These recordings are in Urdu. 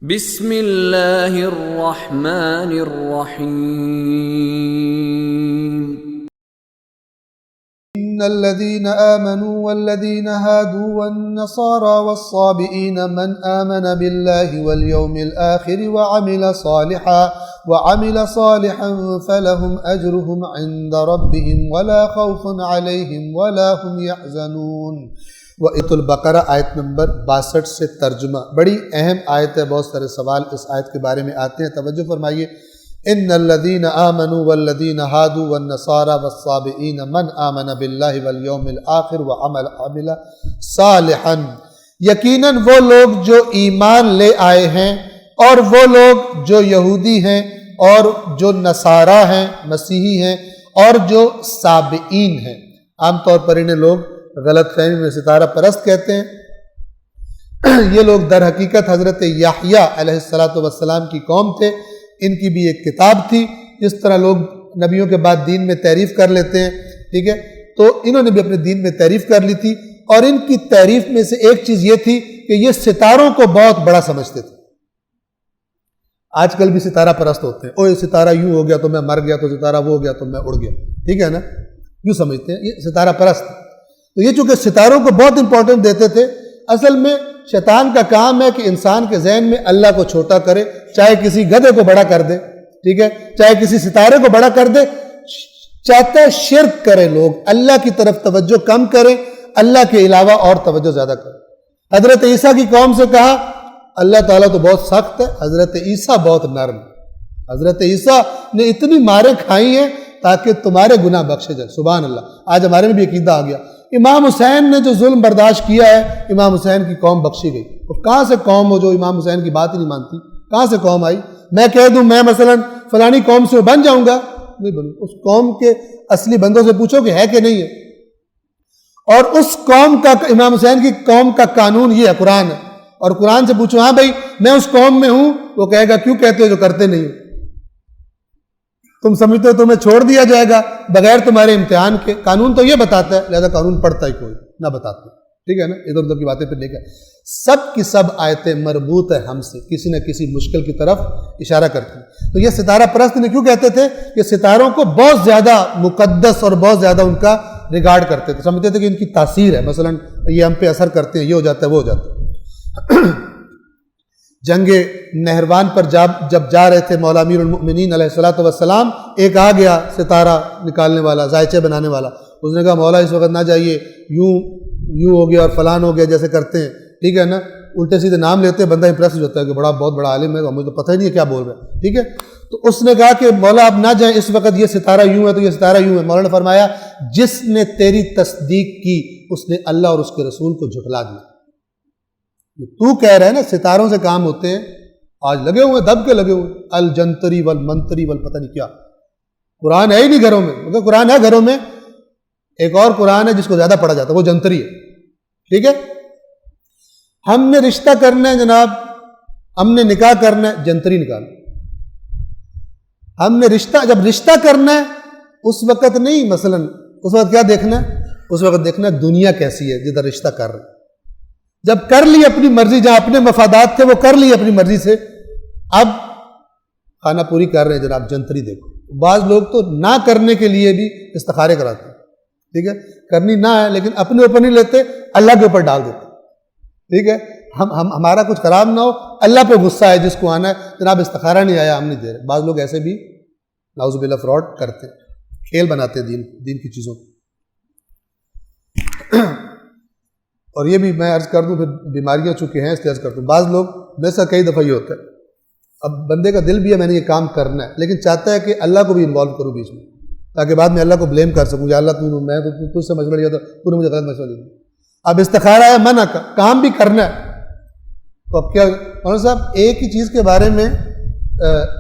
بسم اللہ الرحمن الرحیم إن الذين آمنوا والذين هادوا والنصارى والصابئين من آمن بالله واليوم الآخر وعمل صالحا فلهم أجرهم عند ربهم ولا خوف عليهم ولا هم يحزنون۔ وآیت البقرہ آیت نمبر 62 سے ترجمہ۔ بڑی اہم آیت ہے، بہت سارے سوال اس آیت کے بارے میں آتے ہیں، توجہ فرمائیے۔ ان الذین آمنوا والذین ہادوا والنصارى والصابئین من آمن باللہ والیوم الآخر وعمل صالحا، یقیناً وہ لوگ جو ایمان لے آئے ہیں اور وہ لوگ جو یہودی ہیں اور جو نصارہ ہیں، مسیحی ہیں اور جو صابئین ہیں۔ عام طور پر انہیں لوگ غلط فہمی میں ستارہ پرست کہتے ہیں۔ یہ لوگ در حقیقت حضرت یحییٰ علیہ السلام کی قوم تھے۔ ان کی بھی ایک کتاب تھی، جس طرح لوگ نبیوں کے بعد دین میں تعریف کر لیتے ہیں، ٹھیک ہے، تو انہوں نے بھی اپنے دین میں تعریف کر لی تھی، اور ان کی تعریف میں سے ایک چیز یہ تھی کہ یہ ستاروں کو بہت بڑا سمجھتے تھے۔ آج کل بھی ستارہ پرست ہوتے ہیں، اوہ ستارہ یوں ہو گیا تو میں مر گیا، تو ستارہ وہ ہو گیا تو میں اڑ گیا، ٹھیک ہے نا، یوں سمجھتے ہیں، یہ ستارہ پرست۔ تو یہ چونکہ ستاروں کو بہت امپورٹنٹ دیتے تھے، اصل میں شیطان کا کام ہے کہ انسان کے ذہن میں اللہ کو چھوٹا کرے، چاہے کسی گدھے کو بڑا کر دے، ٹھیک ہے، چاہے کسی ستارے کو بڑا کر دے، چاہتا ہے شرک کرے، لوگ اللہ کی طرف توجہ کم کریں، اللہ کے علاوہ اور توجہ زیادہ کریں۔ حضرت عیسیٰ کی قوم سے کہا اللہ تعالیٰ تو بہت سخت ہے، حضرت عیسیٰ بہت نرم ہے۔ حضرت عیسیٰ نے اتنی ماریں کھائی ہیں تاکہ تمہارے گناہ بخشے جائیں۔ سبحان اللہ، آج ہمارے میں بھی عقیدہ آ گیا۔ امام حسین نے جو ظلم برداشت کیا ہے، امام حسین کی قوم بخشی گئی۔ اور کہاں سے قوم ہو جو امام حسین کی بات ہی نہیں مانتی؟ کہاں سے قوم آئی؟ میں کہہ دوں میں مثلا فلانی قوم سے بن جاؤں گا؟ نہیں بنوں۔ اس قوم کے اصلی بندوں سے پوچھو کہ ہے کہ نہیں ہے۔ اور اس قوم کا، امام حسین کی قوم کا قانون یہ ہے، قرآن ہے، اور قرآن سے پوچھو ہاں بھائی میں اس قوم میں ہوں، وہ کہے گا کیوں کہتے ہو جو کرتے نہیں ہو؟ تم سمجھتے ہو تمہیں چھوڑ دیا جائے گا بغیر تمہارے امتحان کے؟ قانون تو یہ بتاتا ہے، لہذا قانون پڑھتا ہی کوئی نہ بتاتا، ٹھیک ہے نا، ادھر ادھر کی باتیں پھر لے کے سب کی سب آیتیں مربوط ہے ہم سے، کسی نہ کسی مشکل کی طرف اشارہ کرتی ہیں۔ تو یہ ستارہ پرست نے کیوں کہتے تھے کہ ستاروں کو بہت زیادہ مقدس اور بہت زیادہ ان کا ریگارڈ کرتے تھے، سمجھتے تھے کہ ان کی تاثیر ہے، مثلا یہ ہم پہ اثر کرتے ہیں، یہ ہو جاتا ہے وہ ہو جاتا ہے۔ جنگ نہروان پر جب جا رہے تھے مولا امیر المؤمنین علیہ السلام، ایک آ گیا ستارہ نکالنے والا، ذائچے بنانے والا، اس نے کہا مولا اس وقت نہ جائیے، یوں ہو گیا اور فلان ہو گیا جیسے کرتے ہیں، ٹھیک ہے نا، الٹے سیدھے نام لیتے ہیں، بندہ امپریس ہو جاتا ہے کہ بہت بڑا عالم ہے، مجھے تو پتہ ہی نہیں ہے کیا بول رہا ہے، ٹھیک ہے۔ تو اس نے کہا کہ مولا آپ نہ جائیں، اس وقت یہ ستارہ یوں ہے تو یہ ستارہ یوں ہے۔ مولا نے فرمایا جس نے تیری تصدیق کی اس نے اللہ اور اس کے رسول کو جھٹلا دیا۔ تو کہہ رہے ہیں نا ستاروں سے کام ہوتے ہیں، آج لگے ہوئے دب کے لگے ہوئے، الجنتری والمنتری پتہ نہیں کیا، قرآن ہے ہی نہیں گھروں میں، مگر قرآن ہے گھروں میں، ایک اور قرآن ہے جس کو زیادہ پڑھا جاتا ہے، وہ جنتری ہے، ٹھیک ہے۔ ہم نے رشتہ کرنا ہے جناب، ہم نے نکاح کرنا ہے، جنتری نکالنا، ہم نے جب رشتہ کرنا ہے اس وقت نہیں، مثلا اس وقت کیا دیکھنا ہے؟ اس وقت دیکھنا ہے دنیا کیسی ہے جدھر رشتہ کر رہے ہیں۔ جب کر لی اپنی مرضی، جہاں اپنے مفادات تھے وہ کر لی اپنی مرضی سے، اب خانہ پوری کر رہے ہیں جناب، جنتری دیکھو۔ بعض لوگ تو نہ کرنے کے لیے بھی استخارے کراتے ہیں، ٹھیک ہے، کرنی نہ ہے لیکن اپنے اوپر نہیں لیتے، اللہ کے اوپر ڈال دیتے، ٹھیک ہے، ہمارا کچھ خراب نہ ہو، اللہ پہ غصہ ہے جس کو آنا ہے، جناب استخارہ نہیں آیا ہم نہیں دے رہے۔ بعض لوگ ایسے بھی نعوذ باللہ فراڈ کرتے، کھیل بناتے دین کی چیزوں کو۔ اور یہ بھی میں عرض کر دوں، پھر بیماریاں چکے ہیں اس لیے عرض کرتا ہوں، بعض لوگ میرے ساتھ کئی دفعہ یہ ہوتا ہے، اب بندے کا دل بھی ہے میں نے یہ کام کرنا ہے، لیکن چاہتا ہے کہ اللہ کو بھی انوالو کروں بیچ میں، تاکہ بعد میں اللہ کو بلیم کر سکوں، یا اللہ میں تو تجھ سے مشورہ لیا تھا، تو نے مجھے غلط مشورہ دیا۔ اب استخارہ ہے منع کا کام بھی کرنا ہے، تو اب کیا مولانا صاحب ایک ہی چیز کے بارے میں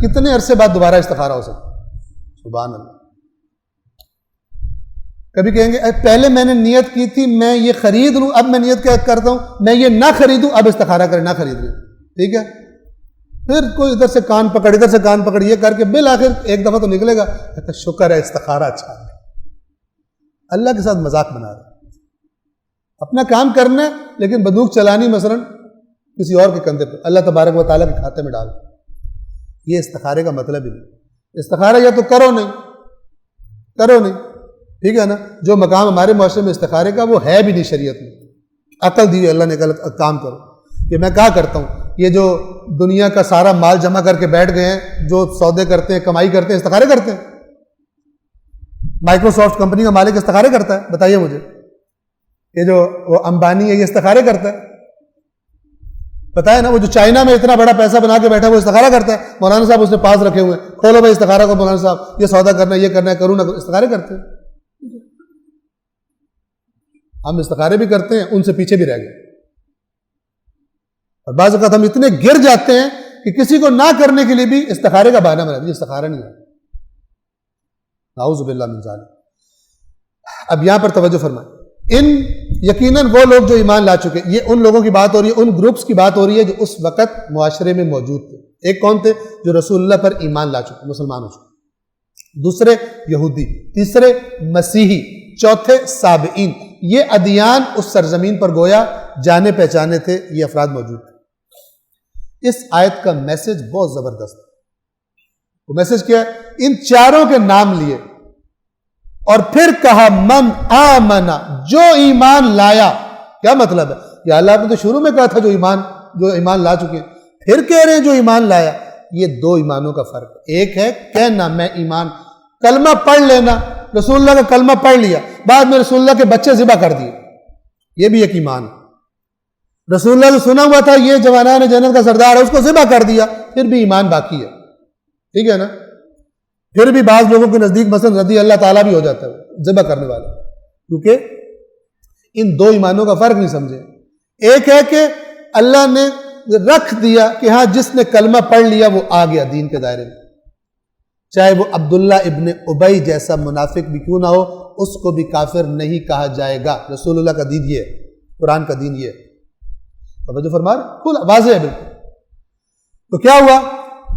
کتنے عرصے بعد دوبارہ استخارہ ہو سکتا؟ سبحان اللہ۔ کبھی کہیں گے پہلے میں نے نیت کی تھی میں یہ خرید لوں، اب میں نیت کیا کرتا ہوں میں یہ نہ خریدوں، اب استخارہ کریں نہ خرید لیں، ٹھیک ہے۔ پھر کوئی ادھر سے کان پکڑ ادھر سے کان پکڑ یہ کر کے بالآخر ایک دفعہ تو نکلے گا، کہتا شکر ہے استخارہ اچھا ہے۔ اللہ کے ساتھ مذاق بنا رہا ہے، اپنا کام کرنا ہے لیکن بندوق چلانی مثلا کسی اور کے کندھے پہ، اللہ تبارک و تعالیٰ کے کھاتے میں ڈال. یہ استخارے کا مطلب ہی نہیں. استخارہ یا تو کرو نہیں، ٹھیک ہے نا. جو مقام ہمارے معاشرے میں استخارے کا وہ ہے بھی نہیں شریعت میں. عقل دی اللہ نے کام کرو کہ میں کہا کرتا ہوں. یہ جو دنیا کا سارا مال جمع کر کے بیٹھ گئے ہیں، جو سودے کرتے ہیں، کمائی کرتے ہیں، استخارے کرتے ہیں. مائکروسافٹ کمپنی کا مالک استخارے کرتا ہے؟ بتائیے مجھے. یہ جو وہ امبانی ہے یہ استخارے کرتا ہے؟ بتائے نا. وہ جو چائنا میں اتنا بڑا پیسہ بنا کے بیٹھا ہے وہ استخارہ کرتا ہے. مولانا صاحب اس نے پاس رکھے ہوئے ہیں، کھولو بھائی استخارہ کو، مولانا صاحب یہ سودا کرنا ہے، یہ کرنا ہے، کروں نہ کروں. استخارے کرتے ہیں. ہم استخارے بھی کرتے ہیں، ان سے پیچھے بھی رہ گئے. اور بعض اوقات ہم اتنے گر جاتے ہیں کہ کسی کو نہ کرنے کے لیے بھی استخارے کا بہانہ بنا دیا. استخارہ نہیں ہے. نعوذ باللہ من ذالک. اب یہاں پر توجہ فرمائیں. یقیناً وہ لوگ جو ایمان لا چکے، یہ ان لوگوں کی بات ہو رہی ہے، ان گروپس کی بات ہو رہی ہے جو اس وقت معاشرے میں موجود تھے. ایک کون تھے؟ جو رسول اللہ پر ایمان لا چکے، مسلمان ہو چکے. دوسرے یہودی، تیسرے مسیحی، چوتھے سابعین. یہ ادیان اس سرزمین پر گویا جانے پہچانے تھے، یہ افراد موجود تھے. اس آیت کا میسج بہت زبردست ہے. وہ میسج کیا ہے؟ ان چاروں کے نام لیے اور پھر کہا من آمنا، جو ایمان لایا. کیا مطلب ہے؟ یا اللہ نے تو شروع میں کہا تھا جو ایمان لا چکے ہیں، پھر کہہ رہے ہیں جو ایمان لایا. یہ دو ایمانوں کا فرق ہے. ایک ہے کہنا میں ایمان، کلمہ پڑھ لینا، رسول اللہ کا کلمہ پڑھ لیا، بعد میں رسول اللہ کے بچے ذبح کر دیے، یہ بھی ایک ایمان ہے. رسول اللہ سے سنا ہوا تھا یہ جوانان جنت کا سردار ہے، اس کو ذبح کر دیا، پھر بھی ایمان باقی ہے. ٹھیک ہے نا. پھر بھی بعض لوگوں کے نزدیک مثلا رضی اللہ تعالیٰ بھی ہو جاتا ہے ذبح کرنے والا، کیونکہ ان دو ایمانوں کا فرق نہیں سمجھے. ایک ہے کہ اللہ نے رکھ دیا کہ ہاں جس نے کلمہ پڑھ لیا وہ آ گیا دین کے دائرے میں، چاہے وہ عبداللہ ابن ابی جیسا منافق بھی کیوں نہ ہو، اس کو بھی کافر نہیں کہا جائے گا. رسول اللہ کا دین یہ ہے، قرآن کا دین یہ ہے. توجہ فرما رہے، کھلا واضح ہے بالکل. تو کیا ہوا؟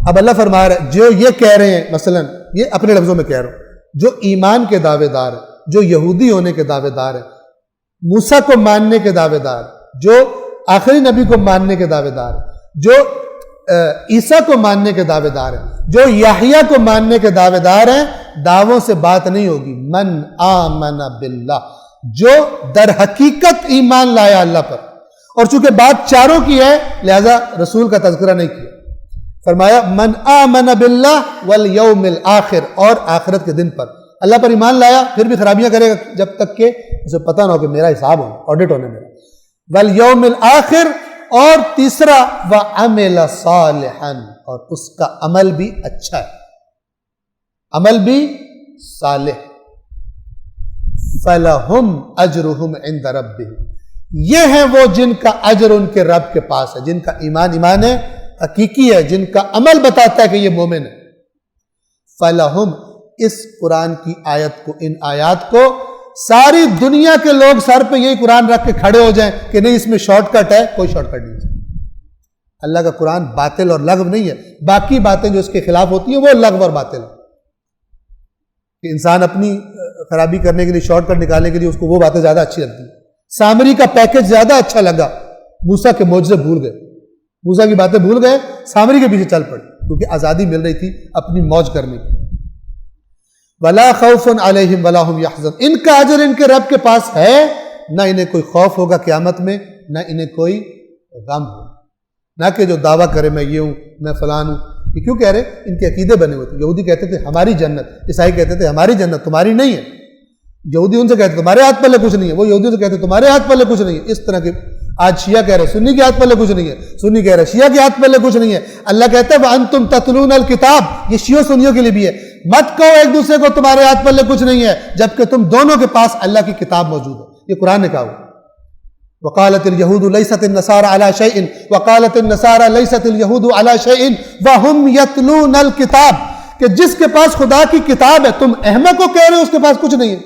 اب اللہ فرما رہا ہے جو یہ کہہ رہے ہیں، مثلا یہ اپنے لفظوں میں کہہ رہا ہوں، جو ایمان کے دعوے دار ہیں، جو یہودی ہونے کے دعوے دار ہیں، موسیٰ کو ماننے کے دعوے دار، جو آخری نبی کو ماننے کے دعوے دار، جو عیسیٰ کو ماننے کے دعوے دار ہیں، جو یحییٰ کو ماننے کے دعوے دار ہیں، دعووں سے بات نہیں ہوگی. من آمن باللہ، جو در حقیقت ایمان لایا اللہ پر. اور چونکہ بات چاروں کی ہے لہذا رسول کا تذکرہ نہیں کیا. فرمایا من آمن باللہ والیوم الآخر، اور آخرت کے دن پر. اللہ پر ایمان لایا پھر بھی خرابیاں کرے گا جب تک کہ اسے پتہ نہ ہو کہ میرا حساب ہونا، آڈٹ ہونے میرا. والیوم الآخر، اور تیسرا وعمل صالحا، اور اس کا عمل بھی اچھا ہے، عمل بھی صالح. فلہم اجرہم عند ربہم، یہ ہیں وہ جن کا اجر ان کے رب کے پاس ہے، جن کا ایمان ہے، حقیقی ہے، جن کا عمل بتاتا ہے کہ یہ مومن ہے. فلہم، اس قرآن کی آیت کو، ان آیات کو ساری دنیا کے لوگ سر پہ یہی قرآن رکھ کے کھڑے ہو جائیں کہ نہیں اس میں شارٹ کٹ ہے، کوئی شارٹ کٹ نہیں. اللہ کا قرآن باطل اور لغو نہیں ہے. باقی باتیں جو اس کے خلاف ہوتی ہیں وہ لغو اور باطل ہے. کہ انسان اپنی خرابی کرنے کے لیے، شارٹ کٹ نکالنے کے لیے اس کو وہ باتیں زیادہ اچھی لگتی ہیں. سامری کا پیکج زیادہ اچھا لگا، موسیٰ کے معجزے بھول گئے، موسیٰ کی باتیں بھول گئے، سامری کے پیچھے چل پڑے کیونکہ آزادی مل رہی تھی اپنی موج کرنے کی. وَلَا خَوْفٌ عَلَيْهِمْ وَلَا هُمْ يَحْزَنُونَ، ان کا اجر ان کے رب کے پاس ہے، نہ انہیں کوئی خوف ہوگا قیامت میں، نہ انہیں کوئی غم ہوگا. نہ کہ جو دعویٰ کرے میں یہ ہوں، میں فلان ہوں. یہ کیوں کہہ رہے؟ ان کے عقیدے بنے ہوئے تھے. یہودی کہتے تھے ہماری جنت، عیسائی کہتے تھے ہماری جنت تمہاری نہیں ہے. یہودی ان سے کہتے تمہارے ہاتھ پلے کچھ نہیں ہے، وہ یہودی سے کہتے تمہارے ہاتھ پلے کچھ نہیں ہے. اس طرح کے آج شیعہ کہہ رہے سنی کے ہاتھ پلے کچھ نہیں ہے، سنی کہہ رہے شیعہ کے ہاتھ پلے کچھ نہیں ہے. اللہ کہتا ہے وَأَنْتُمْ تَتْلُونَ الْكِتَابَ، یہ شیعہ سنیوں کے لیے بھی ہے. مت کہو ایک دوسرے کو تمہارے ہاتھ پلے کچھ نہیں ہے جبکہ تم دونوں کے پاس اللہ کی کتاب موجود ہے. یہ قرآن نے کہا ہوا. وقالت اليهود ليست النصارى على شيء وقالت النصارى ليست اليهود على شيء وهم يتلون الكتاب، کہ جس کے پاس خدا کی کتاب ہے تم احمق کو کہہ رہے ہو اس کے پاس کچھ نہیں ہے.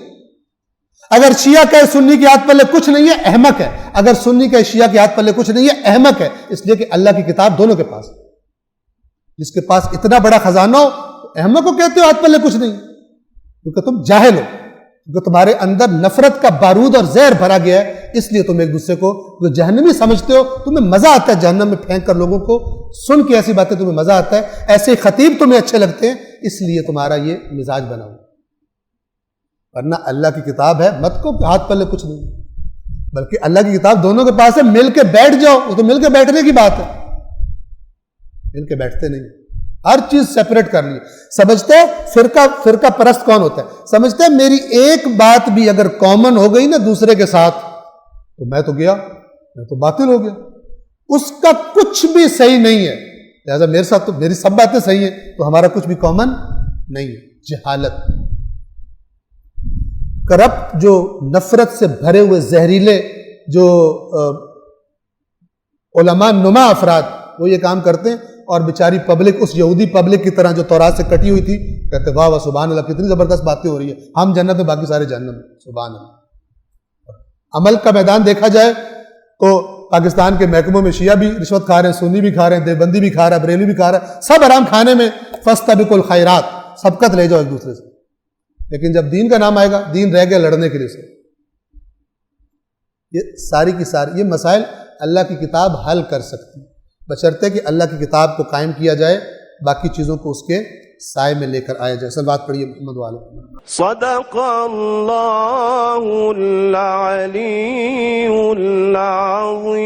اگر شیعہ کہے سنی کے ہاتھ پلے کچھ نہیں ہے احمق ہے، اگر سنی کہے شیعہ کے ہاتھ پلے کچھ نہیں ہے احمق ہے. اس لیے کہ اللہ کی کتاب دونوں کے پاس، جس کے پاس اتنا بڑا خزانہ ہو احمق کو کہتے ہو ہاتھ پلے کچھ نہیں، کیونکہ تم جاہل ہو، کیونکہ تمہارے اندر نفرت کا بارود اور زہر بھرا گیا ہے اس لیے تم ایک دوسرے کو جہنمی سمجھتے ہو، تمہیں مزہ آتا ہے جہنم میں پھینک کر لوگوں کو سن کے ایسی باتیں تمہیں مزہ آتا ہے، ایسے خطیب تمہیں اچھے لگتے ہیں، اس لیے تمہارا یہ مزاج بنا ہوا، ورنہ اللہ کی کتاب ہے مت کو ہاتھ پلے کچھ نہیں، بلکہ اللہ کی کتاب دونوں کے پاس ہے، مل کے بیٹھ جاؤ، وہ تو مل کے بیٹھنے کی بات ہے، مل کے بیٹھتے نہیں، ہر چیز سیپریٹ کر لی، سمجھتے ہیں فرقہ پرست کون ہوتا ہے، سمجھتے ہیں میری ایک بات بھی اگر کامن ہو گئی نا دوسرے کے ساتھ تو میں تو گیا، میں تو باطل ہو گیا، اس کا کچھ بھی صحیح نہیں ہے، لہذا میرے ساتھ تو میری سب باتیں صحیح ہیں تو ہمارا کچھ بھی کامن نہیں ہے۔ جہالت، کرپٹ، جو نفرت سے بھرے ہوئے زہریلے جو علماء نما افراد وہ یہ کام کرتے ہیں، اور بیچاری پبلک اس یہودی پبلک کی طرح جو تورات سے کٹی ہوئی تھی، کہتے واہ واہ سبحان اللہ، کتنی زبردست باتیں ہو رہی ہے، ہم جنت میں باقی سارے جہنم میں، سبحان اللہ۔ عمل کا میدان دیکھا جائے تو پاکستان کے محکموں میں شیعہ بھی رشوت کھا رہے ہیں، سنی بھی کھا رہے ہیں، دیوبندی بھی کھا رہا ہے، بریلوی بھی کھا رہا ہے، سب حرام کھانے میں فاستبقوا الخیرات، سبقت لے جاؤ ایک دوسرے سے، لیکن جب دین کا نام آئے گا، دین رہ گیا لڑنے کے لیے سے۔ یہ ساری کی ساری یہ مسائل اللہ کی کتاب حل کر سکتی ہے، بشرطے کہ اللہ کی کتاب کو قائم کیا جائے، باقی چیزوں کو اس کے سائے میں لے کر آیا جائے۔ اصل بات پڑھیے محمد والے۔ صدق اللہ العلی العظیم۔